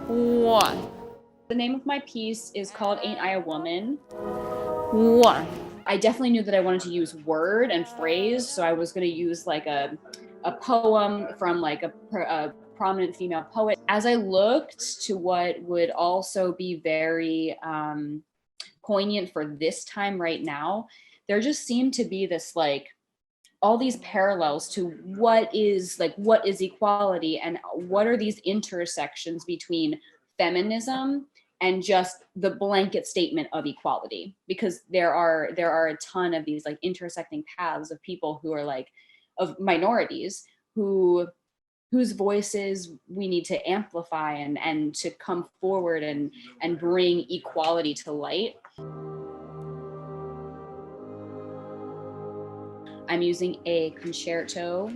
one. The name of my piece is called Ain't I a Woman? One. I definitely knew that I wanted to use word and phrase, so I was going to use like a poem from like a prominent female poet. As I looked to what would also be very poignant for this time right now, there just seemed to be this like all these parallels to what is equality and what are these intersections between feminism and just the blanket statement of equality, because there are a ton of these like intersecting paths of people who are like of minorities whose voices we need to amplify and to come forward and bring equality to light. I'm using a concerto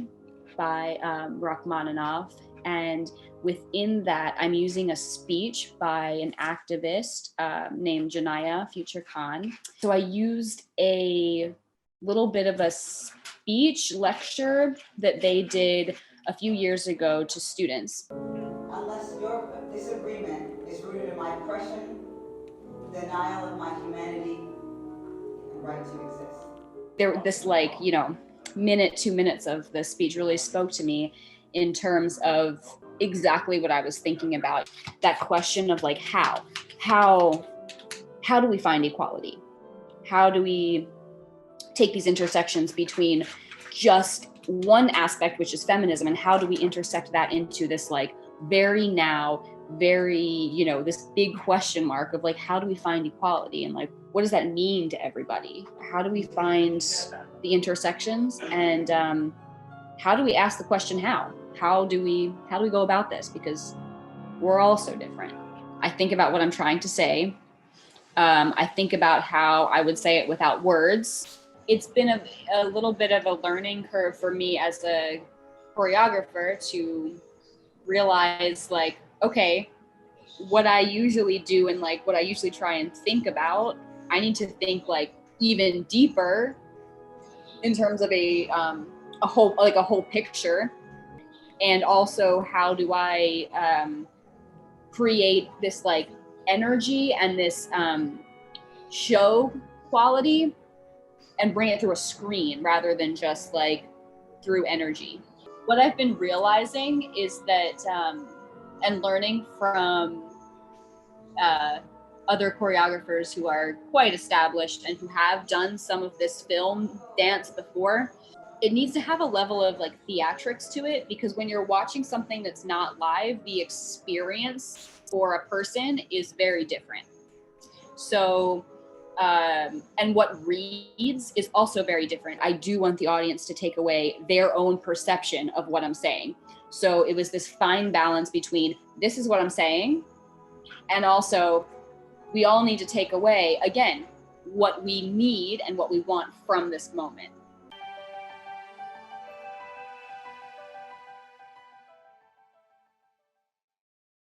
by Rachmaninoff, and within that, I'm using a speech by an activist named Janaya Future Khan. So I used a little bit of a speech lecture that they did a few years ago to students. Unless your disagreement is rooted in my oppression, denial of my humanity, and right to exist. This like, minute, 2 minutes of the speech really spoke to me in terms of exactly what I was thinking about. That question of like, how do we find equality? How do we take these intersections between just one aspect, which is feminism, and how do we intersect that into this like very, this big question mark of like, how do we find equality, and like, what does that mean to everybody? How do we find the intersections, and how do we ask the question how do we go about this, because we're all so different. I think about what I'm trying to say. I think about how I would say it without words. It's been a little bit of a learning curve for me as a choreographer to realize like, okay, what I usually do and like what I usually try and think about, I need to think like even deeper in terms of a whole picture. And also, how do I create this like energy and this show quality and bring it through a screen rather than just like through energy. What I've been realizing is that and learning from other choreographers who are quite established and who have done some of this film dance before, it needs to have a level of like theatrics to it, because when you're watching something that's not live, the experience for a person is very different. So and what reads is also very different. I do want the audience to take away their own perception of what I'm saying. So it was this fine balance between this is what I'm saying, and also we all need to take away, again, what we need and what we want from this moment.